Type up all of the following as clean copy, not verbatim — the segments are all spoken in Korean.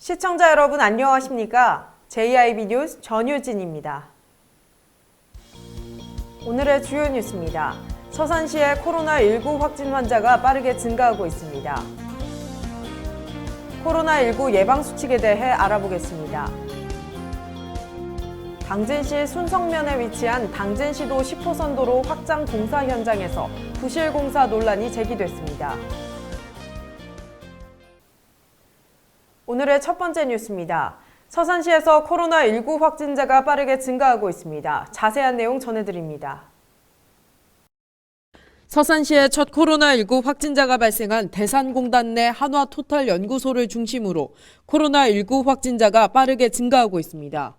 시청자 여러분 안녕하십니까? JIB 뉴스 전유진입니다. 오늘의 주요 뉴스입니다. 서산시의 코로나19 확진 환자가 빠르게 증가하고 있습니다. 코로나19 예방 수칙에 대해 알아보겠습니다. 당진시 순성면에 위치한 당진시도 10호선 도로 확장 공사 현장에서 부실 공사 논란이 제기됐습니다. 오늘의 첫 번째 뉴스입니다. 서산시에서 코로나19 확진자가 빠르게 증가하고 있습니다. 자세한 내용 전해드립니다. 서산시의 첫 코로나19 확진자가 발생한 대산공단 내 한화토탈연구소를 중심으로 코로나19 확진자가 빠르게 증가하고 있습니다.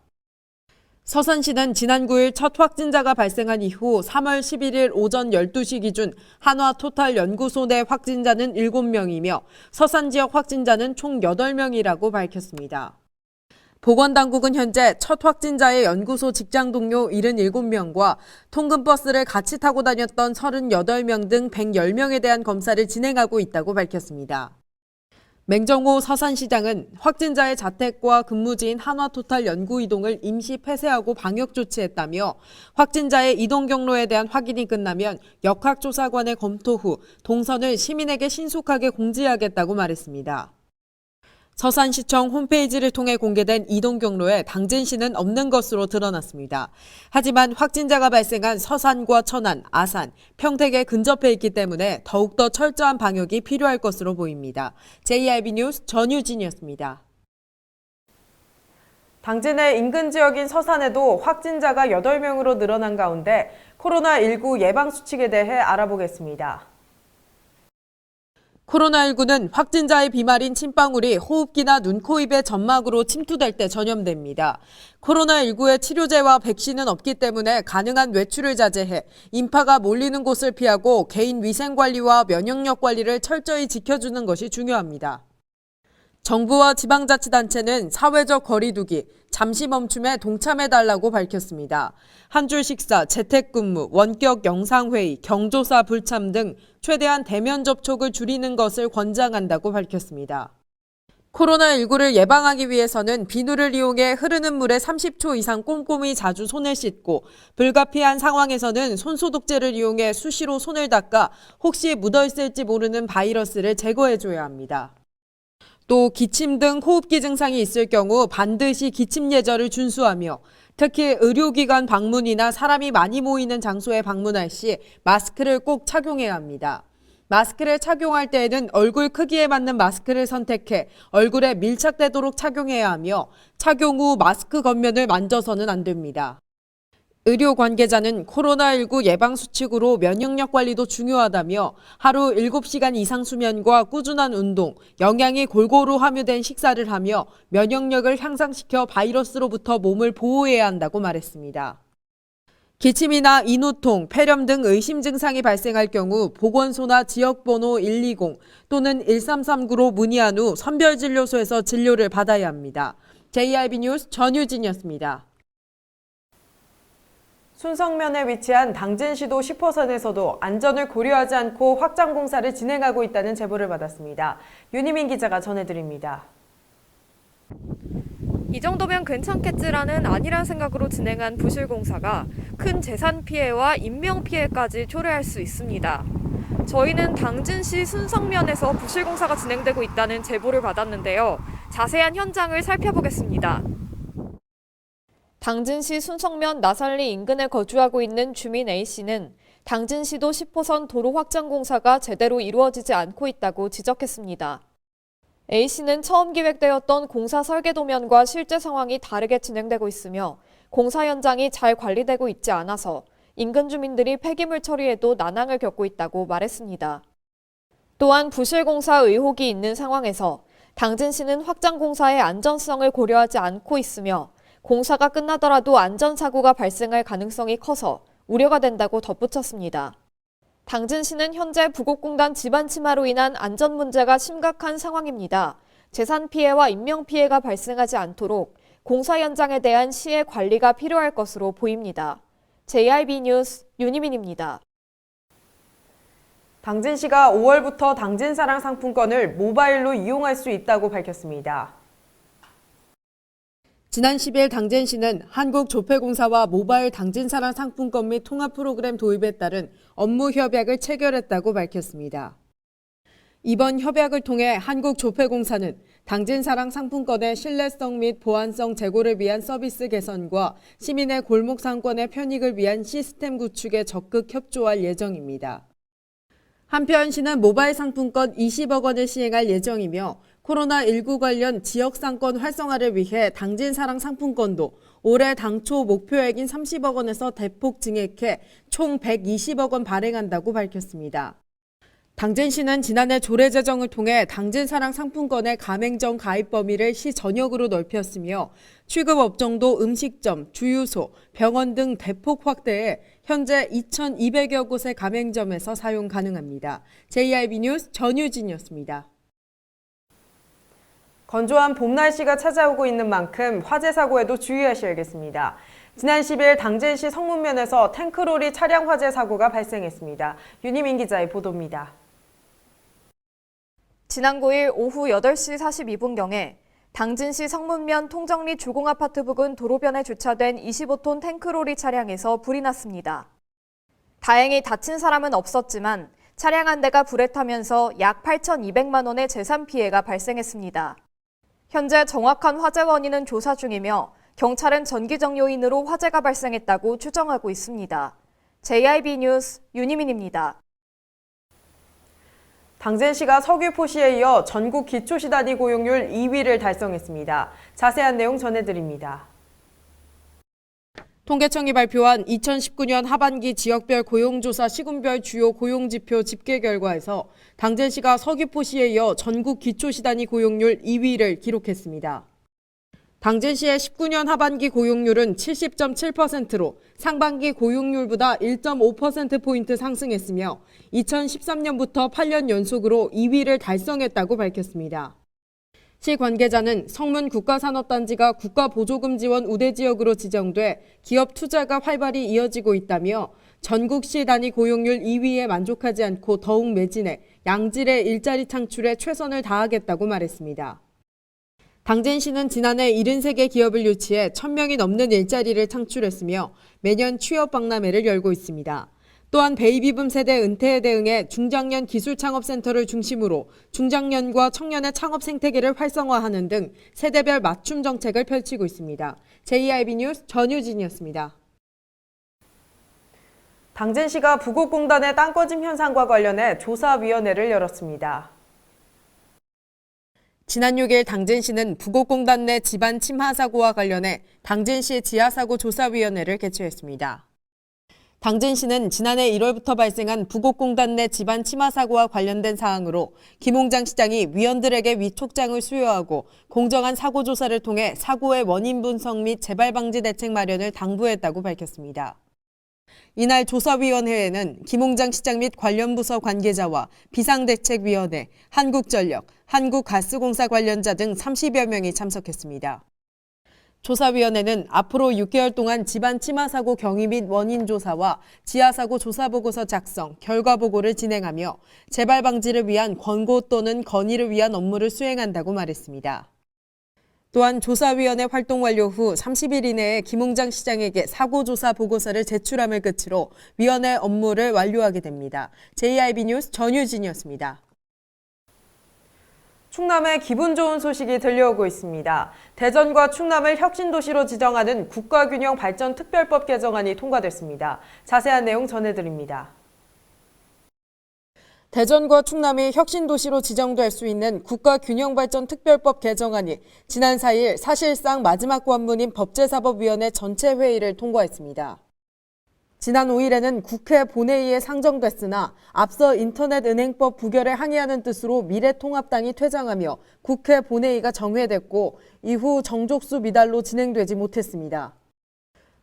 서산시는 지난 9일 첫 확진자가 발생한 이후 3월 11일 오전 12시 기준 한화토탈연구소 내 확진자는 7명이며 서산 지역 확진자는 총 8명이라고 밝혔습니다. 보건당국은 현재 첫 확진자의 연구소 직장 동료 77명과 통근버스를 같이 타고 다녔던 38명 등 110명에 대한 검사를 진행하고 있다고 밝혔습니다. 맹정호 서산시장은 확진자의 자택과 근무지인 한화토탈 연구 이동을 임시 폐쇄하고 방역 조치했다며 확진자의 이동 경로에 대한 확인이 끝나면 역학조사관의 검토 후 동선을 시민에게 신속하게 공지하겠다고 말했습니다. 서산시청 홈페이지를 통해 공개된 이동 경로에 당진시는 없는 것으로 드러났습니다. 하지만 확진자가 발생한 서산과 천안, 아산, 평택에 근접해 있기 때문에 더욱더 철저한 방역이 필요할 것으로 보입니다. JIB 뉴스 전유진이었습니다. 당진의 인근 지역인 서산에도 확진자가 8명으로 늘어난 가운데 코로나19 예방 수칙에 대해 알아보겠습니다. 코로나19는 확진자의 비말인 침방울이 호흡기나 눈, 코, 입의 점막으로 침투될 때 전염됩니다. 코로나19의 치료제와 백신은 없기 때문에 가능한 외출을 자제해 인파가 몰리는 곳을 피하고 개인 위생관리와 면역력 관리를 철저히 지켜주는 것이 중요합니다. 정부와 지방자치단체는 사회적 거리두기, 잠시 멈춤에 동참해달라고 밝혔습니다. 한 줄 식사, 재택근무, 원격 영상회의, 경조사 불참 등 최대한 대면 접촉을 줄이는 것을 권장한다고 밝혔습니다. 코로나19를 예방하기 위해서는 비누를 이용해 흐르는 물에 30초 이상 꼼꼼히 자주 손을 씻고 불가피한 상황에서는 손소독제를 이용해 수시로 손을 닦아 혹시 묻어있을지 모르는 바이러스를 제거해줘야 합니다. 또 기침 등 호흡기 증상이 있을 경우 반드시 기침 예절을 준수하며 특히 의료기관 방문이나 사람이 많이 모이는 장소에 방문할 시 마스크를 꼭 착용해야 합니다. 마스크를 착용할 때에는 얼굴 크기에 맞는 마스크를 선택해 얼굴에 밀착되도록 착용해야 하며 착용 후 마스크 겉면을 만져서는 안 됩니다. 의료 관계자는 코로나19 예방 수칙으로 면역력 관리도 중요하다며 하루 7시간 이상 수면과 꾸준한 운동, 영양이 골고루 함유된 식사를 하며 면역력을 향상시켜 바이러스로부터 몸을 보호해야 한다고 말했습니다. 기침이나 인후통, 폐렴 등 의심 증상이 발생할 경우 보건소나 지역번호 120 또는 1339로 문의한 후 선별진료소에서 진료를 받아야 합니다. JIB 뉴스 전유진이었습니다. 순성면에 위치한 당진시도 10호선에서도 안전을 고려하지 않고 확장 공사를 진행하고 있다는 제보를 받았습니다. 윤희민 기자가 전해드립니다. 이 정도면 괜찮겠지라는 안일한 생각으로 진행한 부실 공사가 큰 재산 피해와 인명 피해까지 초래할 수 있습니다. 저희는 당진시 순성면에서 부실 공사가 진행되고 있다는 제보를 받았는데요. 자세한 현장을 살펴보겠습니다. 당진시 순성면 나살리 인근에 거주하고 있는 주민 A씨는 당진시도 10호선 도로 확장 공사가 제대로 이루어지지 않고 있다고 지적했습니다. A씨는 처음 기획되었던 공사 설계 도면과 실제 상황이 다르게 진행되고 있으며 공사 현장이 잘 관리되고 있지 않아서 인근 주민들이 폐기물 처리에도 난항을 겪고 있다고 말했습니다. 또한 부실 공사 의혹이 있는 상황에서 당진시는 확장 공사의 안전성을 고려하지 않고 있으며 공사가 끝나더라도 안전사고가 발생할 가능성이 커서 우려가 된다고 덧붙였습니다. 당진시는 현재 부곡공단 지반 침하로 인한 안전 문제가 심각한 상황입니다. 재산 피해와 인명 피해가 발생하지 않도록 공사 현장에 대한 시의 관리가 필요할 것으로 보입니다. JIB 뉴스 윤희민입니다. 당진시가 5월부터 당진사랑 상품권을 모바일로 이용할 수 있다고 밝혔습니다. 지난 10일 당진시는 한국조폐공사와 모바일 당진사랑 상품권 및 통합 프로그램 도입에 따른 업무 협약을 체결했다고 밝혔습니다. 이번 협약을 통해 한국조폐공사는 당진사랑 상품권의 신뢰성 및 보안성 제고를 위한 서비스 개선과 시민의 골목 상권의 편익을 위한 시스템 구축에 적극 협조할 예정입니다. 한편 시는 모바일 상품권 20억 원을 시행할 예정이며 코로나19 관련 지역상권 활성화를 위해 당진사랑 상품권도 올해 당초 목표액인 30억 원에서 대폭 증액해 총 120억 원 발행한다고 밝혔습니다. 당진시는 지난해 조례 제정을 통해 당진사랑 상품권의 가맹점 가입 범위를 시 전역으로 넓혔으며 취급 업종도 음식점, 주유소, 병원 등 대폭 확대해 현재 2,200여 곳의 가맹점에서 사용 가능합니다. JIB 뉴스 전유진이었습니다. 건조한 봄 날씨가 찾아오고 있는 만큼 화재 사고에도 주의하셔야겠습니다. 지난 10일 당진시 성문면에서 탱크로리 차량 화재 사고가 발생했습니다. 윤희민 기자의 보도입니다. 지난 9일 오후 8시 42분경에 당진시 성문면 통정리 주공아파트 부근 도로변에 주차된 25톤 탱크로리 차량에서 불이 났습니다. 다행히 다친 사람은 없었지만 차량 한 대가 불에 타면서 약 8,200만 원의 재산 피해가 발생했습니다. 현재 정확한 화재 원인은 조사 중이며 경찰은 전기적 요인으로 화재가 발생했다고 추정하고 있습니다. JIB 뉴스 윤희민입니다. 당진시가 서귀포시에 이어 전국 기초시 단위 고용률 2위를 달성했습니다. 자세한 내용 전해드립니다. 통계청이 발표한 2019년 하반기 지역별 고용조사 시군별 주요 고용지표 집계 결과에서 당진시가 서귀포시에 이어 전국 기초시 단위 고용률 2위를 기록했습니다. 당진시의 19년 하반기 고용률은 70.7%로 상반기 고용률보다 1.5%포인트 상승했으며 2013년부터 8년 연속으로 2위를 달성했다고 밝혔습니다. 시 관계자는 성문 국가산업단지가 국가보조금 지원 우대지역으로 지정돼 기업 투자가 활발히 이어지고 있다며 전국시 단위 고용률 2위에 만족하지 않고 더욱 매진해 양질의 일자리 창출에 최선을 다하겠다고 말했습니다. 당진시는 지난해 73개 기업을 유치해 1,000명이 넘는 일자리를 창출했으며 매년 취업 박람회를 열고 있습니다. 또한 베이비붐 세대 은퇴에 대응해 중장년 기술창업센터를 중심으로 중장년과 청년의 창업 생태계를 활성화하는 등 세대별 맞춤 정책을 펼치고 있습니다. JIB 뉴스 전유진이었습니다. 당진시가 부곡공단의 땅꺼짐 현상과 관련해 조사위원회를 열었습니다. 지난 6일 당진시는 부곡공단 내 집안 침하 사고와 관련해 당진시 지하사고 조사위원회를 개최했습니다. 당진시는 지난해 1월부터 발생한 부곡공단 내 집안 침하 사고와 관련된 사항으로 김홍장 시장이 위원들에게 위촉장을 수여하고 공정한 사고 조사를 통해 사고의 원인 분석 및 재발 방지 대책 마련을 당부했다고 밝혔습니다. 이날 조사위원회에는 김홍장 시장 및 관련 부서 관계자와 비상대책위원회, 한국전력, 한국가스공사 관련자 등 30여 명이 참석했습니다. 조사위원회는 앞으로 6개월 동안 집안 침하 사고 경위 및 원인 조사와 지하사고 조사보고서 작성, 결과보고를 진행하며 재발 방지를 위한 권고 또는 건의를 위한 업무를 수행한다고 말했습니다. 또한 조사위원회 활동 완료 후 30일 이내에 김홍장 시장에게 사고조사 보고서를 제출함을 끝으로 위원회 업무를 완료하게 됩니다. JIB 뉴스 전유진이었습니다. 충남에 기분 좋은 소식이 들려오고 있습니다. 대전과 충남을 혁신도시로 지정하는 국가균형발전특별법 개정안이 통과됐습니다. 자세한 내용 전해드립니다. 대전과 충남이 혁신도시로 지정될 수 있는 국가균형발전특별법 개정안이 지난 4일 사실상 마지막 관문인 법제사법위원회 전체 회의를 통과했습니다. 지난 5일에는 국회 본회의에 상정됐으나 앞서 인터넷은행법 부결에 항의하는 뜻으로 미래통합당이 퇴장하며 국회 본회의가 정회됐고 이후 정족수 미달로 진행되지 못했습니다.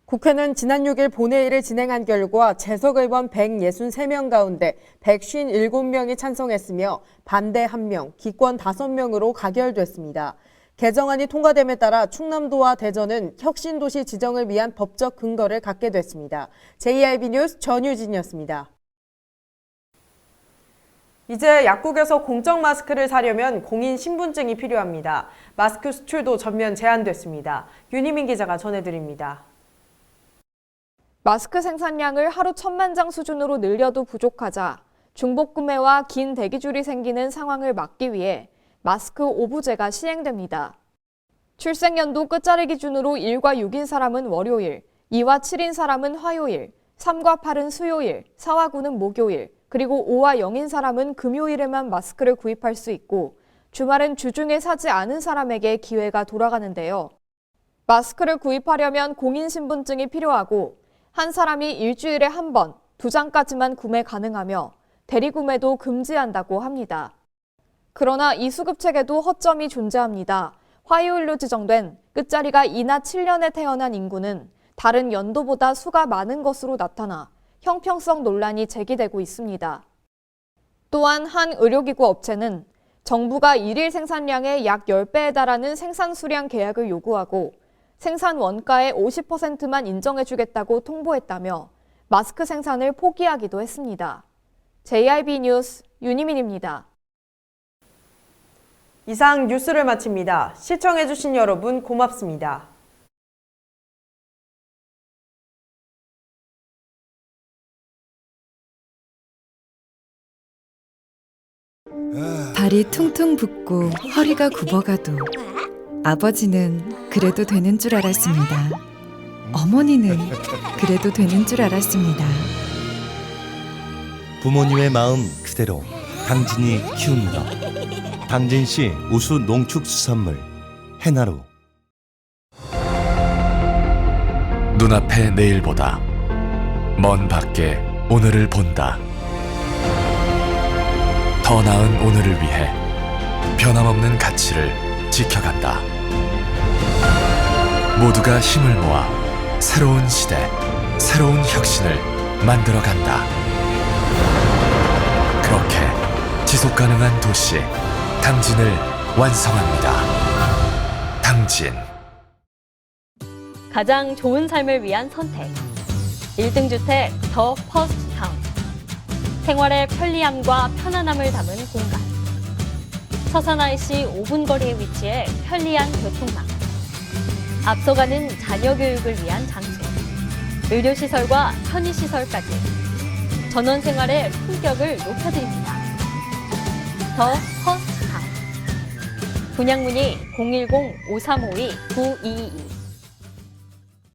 국회는 지난 6일 본회의를 진행한 결과 재석 의원 163명 가운데 157명이 찬성했으며 반대 1명, 기권 5명으로 가결됐습니다. 개정안이 통과됨에 따라 충남도와 대전은 혁신도시 지정을 위한 법적 근거를 갖게 됐습니다. JIB 뉴스 전유진이었습니다. 이제 약국에서 공적 마스크를 사려면 공인 신분증이 필요합니다. 마스크 수출도 전면 제한됐습니다. 윤희민 기자가 전해드립니다. 마스크 생산량을 하루 1,000만 장 수준으로 늘려도 부족하자 중복 구매와 긴 대기줄이 생기는 상황을 막기 위해 마스크 오부제가 시행됩니다. 출생연도 끝자리 기준으로 1과 6인 사람은 월요일, 2와 7인 사람은 화요일, 3과 8은 수요일, 4와 9는 목요일, 그리고 5와 0인 사람은 금요일에만 마스크를 구입할 수 있고 주말은 주중에 사지 않은 사람에게 기회가 돌아가는데요. 마스크를 구입하려면 공인신분증이 필요하고 한 사람이 일주일에 한 번, 2장까지만 구매 가능하며 대리구매도 금지한다고 합니다. 그러나 이 수급책에도 허점이 존재합니다. 화요일로 지정된 끝자리가 2나 7년에 태어난 인구는 다른 연도보다 수가 많은 것으로 나타나 형평성 논란이 제기되고 있습니다. 또한 한 의료기구 업체는 정부가 일일 생산량의 약 10배에 달하는 생산 수량 계약을 요구하고 생산 원가의 50%만 인정해주겠다고 통보했다며 마스크 생산을 포기하기도 했습니다. JIB 뉴스 윤희민입니다. 이상 뉴스를 마칩니다. 시청해주신 여러분 고맙습니다. 발이 퉁퉁 붓고 허리가 굽어가도 아버지는 그래도 되는 줄 알았습니다. 어머니는 그래도 되는 줄 알았습니다. 부모님의 마음 그대로 당진이 키웁니다. 당진시 우수 농축수산물 해나루. 눈앞의 내일보다 먼 밖에 오늘을 본다. 더 나은 오늘을 위해 변함없는 가치를 지켜간다. 모두가 힘을 모아 새로운 시대, 새로운 혁신을 만들어간다. 그렇게 지속가능한 도시 당진을 완성합니다. 당진. 가장 좋은 삶을 위한 선택. 1등 주택 더 퍼스트 타운. 생활의 편리함과 편안함을 담은 공간. 서산 IC 5분 거리에 위치해 편리한 교통망. 앞서가는 자녀 교육을 위한 장치. 의료시설과 편의시설까지. 전원 생활의 품격을 높여드립니다. 더 퍼스트 타운. 분양 문의 010-5352-9222